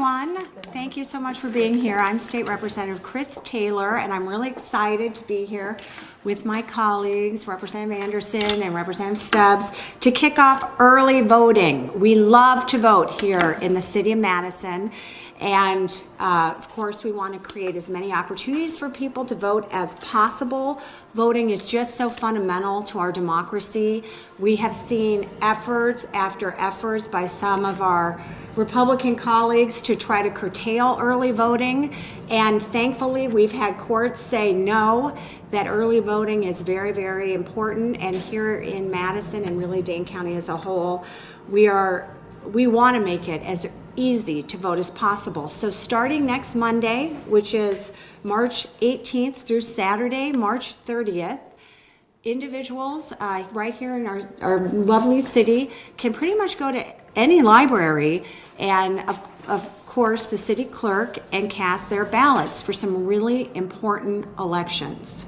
everyone. Thank you so much for being here. I'm State Representative Chris Taylor, and I'm really excited to be here with my colleagues, Representative Anderson and Representative Stubbs, to kick off early voting. We love to vote here in the city of Madison, and of course we want to create as many opportunities for people to vote as possible. Voting is just so fundamental to our democracy. We have seen efforts after efforts by some of our Republican colleagues to try to curtail early voting, and thankfully we've had courts say no, that early voting is very, very important. And here in Madison and really Dane County as a whole, we want to make it as easy to vote as possible. So starting next Monday, which is March 18th through Saturday, March 30th, individuals right here in our lovely city can pretty much go to any library and of course the city clerk and cast their ballots for some really important elections.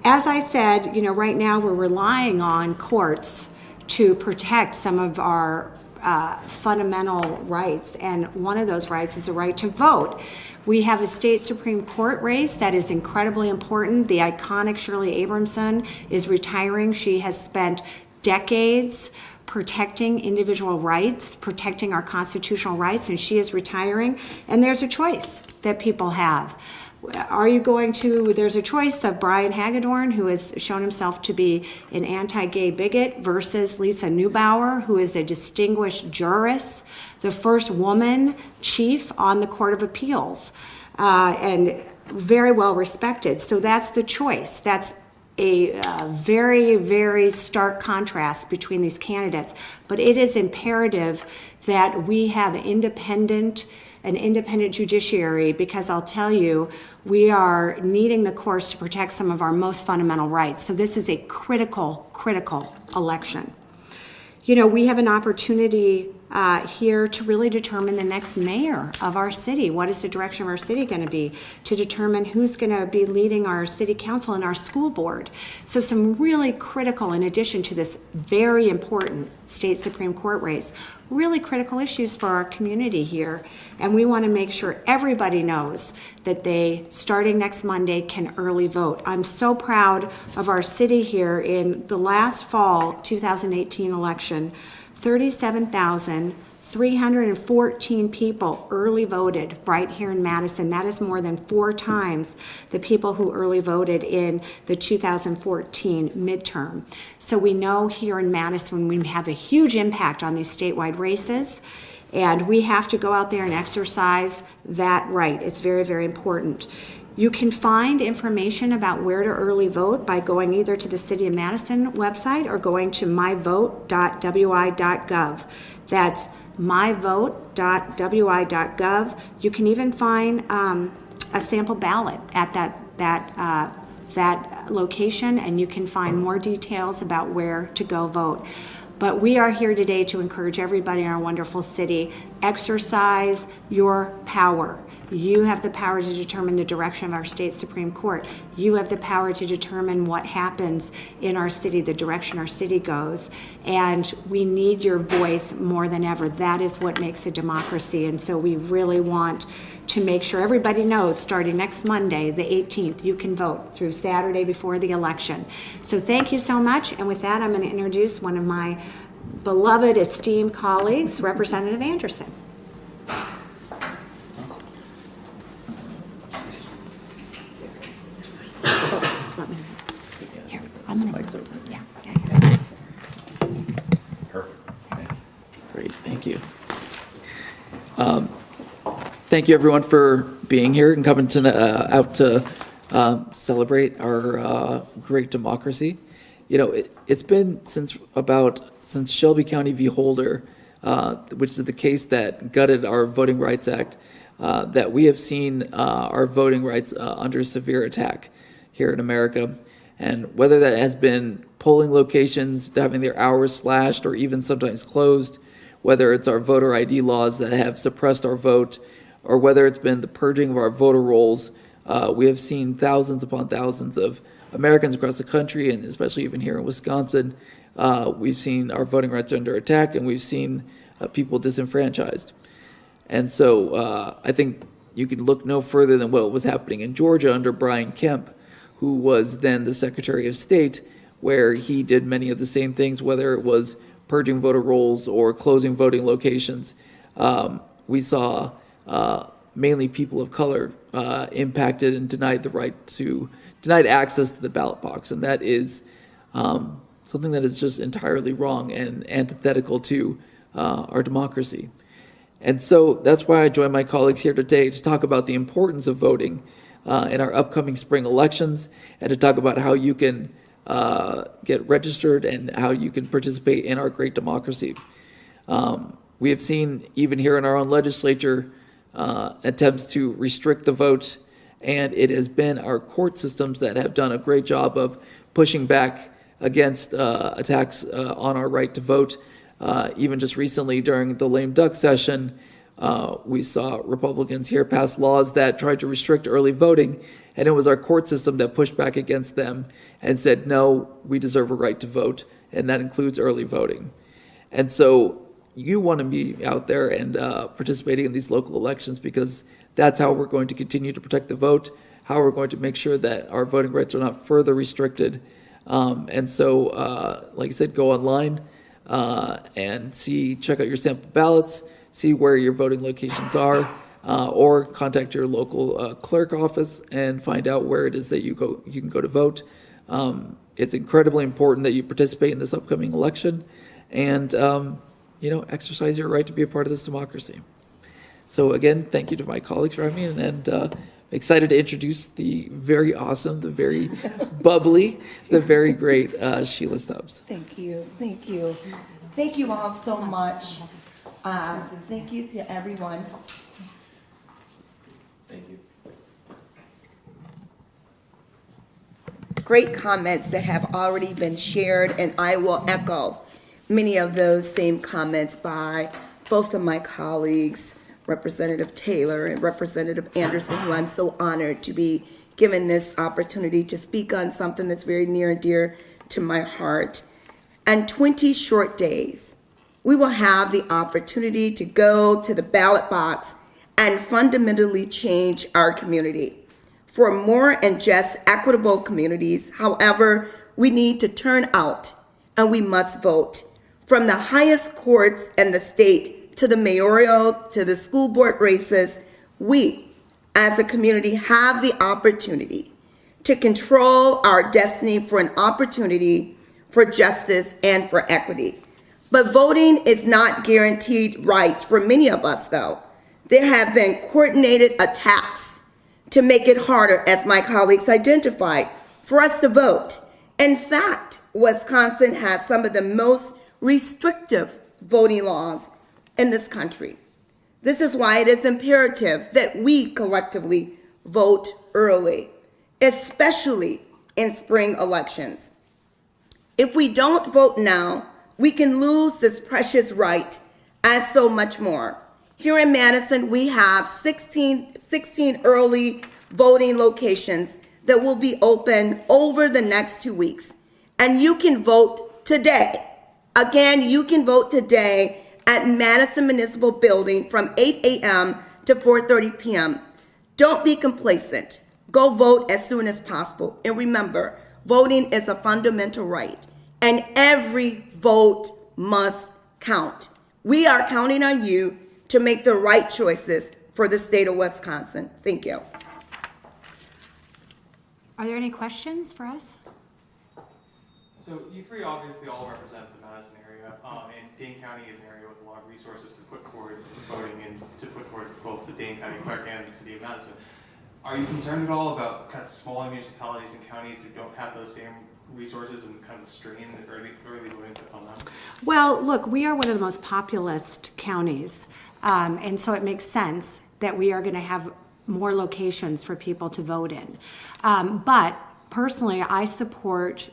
As I said, right now we're relying on courts to protect some of our fundamental rights, and one of those rights is the right to vote. We have a state Supreme Court race that is incredibly important. The iconic Shirley Abramson is retiring. She has spent decades protecting individual rights, protecting our constitutional rights, and she is retiring. And there's a choice that people have. There's a choice of Brian Hagedorn, who has shown himself to be an anti-gay bigot, versus Lisa Neubauer, who is a distinguished jurist, the first woman chief on the Court of Appeals, and very well respected. So that's the choice. That's a very, very stark contrast between these candidates. But it is imperative that we have an independent judiciary, because I'll tell you, we are needing the courts to protect some of our most fundamental rights. So this is a critical election. We have an opportunity here to really determine the next mayor of our city. What is the direction of our city going to be? To determine who's going to be leading our city council and our school board. So some really critical, in addition to this very important state Supreme Court race, really critical issues for our community here. And we want to make sure everybody knows that they, starting next Monday, can early vote. I'm so proud of our city here. In the last fall 2018 election, 37,314 people early voted right here in Madison. That is more than 4 times the people who early voted in the 2014 midterm. So we know here in Madison we have a huge impact on these statewide races, and we have to go out there and exercise that right. It's very, very important. You can find information about where to early vote by going either to the City of Madison website or going to myvote.wi.gov. That's myvote.wi.gov. You can even find a sample ballot at that location, and you can find more details about where to go vote. But we are here today to encourage everybody in our wonderful city, exercise your power. You have the power to determine the direction of our state Supreme Court. You have the power to determine what happens in our city, the direction our city goes. And we need your voice more than ever. That is what makes a democracy. And so we really want to make sure everybody knows, starting next Monday, the 18th, you can vote through Saturday before the election. So thank you so much. And with that, I'm going to introduce one of my beloved, esteemed colleagues, Representative Anderson. Here, I'm going to. Yeah. Perfect. Great, thank you. Thank you, everyone, for being here and coming out to celebrate our great democracy. It's been since Shelby County v. Holder, which is the case that gutted our Voting Rights Act, that we have seen our voting rights under severe attack here in America. And whether that has been polling locations having their hours slashed or even sometimes closed, whether it's our voter ID laws that have suppressed our vote, or whether it's been the purging of our voter rolls, we have seen thousands upon thousands of Americans across the country, and especially even here in Wisconsin, we've seen our voting rights under attack, and we've seen people disenfranchised. And so I think you could look no further than what was happening in Georgia under Brian Kemp, who was then the Secretary of State, where he did many of the same things, whether it was purging voter rolls or closing voting locations. We saw mainly people of color impacted and denied access to the ballot box. And that is something that is just entirely wrong and antithetical to our democracy. And so that's why I joined my colleagues here today to talk about the importance of voting in our upcoming spring elections, and to talk about how you can get registered and how you can participate in our great democracy. We have seen, even here in our own legislature, attempts to restrict the vote, and it has been our court systems that have done a great job of pushing back against attacks on our right to vote. Even just recently during the lame duck session, we saw Republicans here pass laws that tried to restrict early voting, and it was our court system that pushed back against them and said, no, we deserve a right to vote, and that includes early voting. And so you want to be out there and participating in these local elections, because that's how we're going to continue to protect the vote, how we're going to make sure that our voting rights are not further restricted. And so, like I said, go online and check out your sample ballots, see where your voting locations are, or contact your local clerk office and find out where it is that you can go to vote. It's incredibly important that you participate in this upcoming election and exercise your right to be a part of this democracy. So again, thank you to my colleagues for having me, and excited to introduce the very awesome, the very bubbly, the very great Sheila Stubbs. Thank you. Thank you. Thank you all so much. Thank you to everyone. Thank you. Great comments that have already been shared, and I will echo many of those same comments by both of my colleagues, Representative Taylor and Representative Anderson, who I'm so honored to be given this opportunity to speak on something that's very near and dear to my heart. And 20 short days, we will have the opportunity to go to the ballot box and fundamentally change our community for more and just equitable communities. However, we need to turn out and we must vote. From the highest courts in the state to the mayoral to the school board races, we as a community have the opportunity to control our destiny for an opportunity for justice and for equity. But voting is not guaranteed rights for many of us, though. There have been coordinated attacks to make it harder, as my colleagues identified, for us to vote. In fact, Wisconsin has some of the most restrictive voting laws in this country. This is why it is imperative that we collectively vote early, especially in spring elections. If we don't vote now, we can lose this precious right and so much more. Here in Madison, we have 16 early voting locations that will be open over the next 2 weeks. And you can vote today. Again, you can vote today at Madison Municipal Building from 8 a.m. to 4:30 p.m. Don't be complacent. Go vote as soon as possible. And remember, voting is a fundamental right, and every vote must count. We are counting on you to make the right choices for the state of Wisconsin. Thank you. Are there any questions for us? So you three obviously all represent the Madison-Area, and Dane County is an area with a lot of resources to put towards voting and to put towards both the Dane County Clerk and the City of Madison. Are you concerned at all about kind of smaller municipalities and counties that don't have those same resources and kind of the strain that early voting puts on them? Well, look, we are one of the most populous counties, and so it makes sense that we are going to have more locations for people to vote in. But personally, I support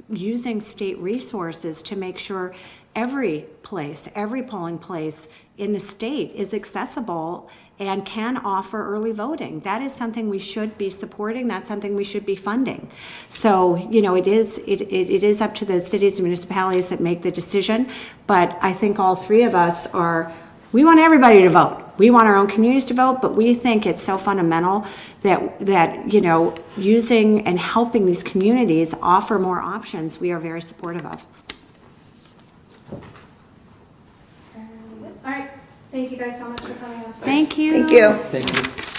using state resources to make sure every polling place in the state is accessible and can offer early voting. That is something we should be supporting. That's something we should be funding. So, it is up to the cities and municipalities that make the decision, but I think all three of us we want everybody to vote. We want our own communities to vote, but we think it's so fundamental that you know, using and helping these communities offer more options, we are very supportive of. All right. Thank you guys so much for coming out. Thank you. Thank you. Thank you.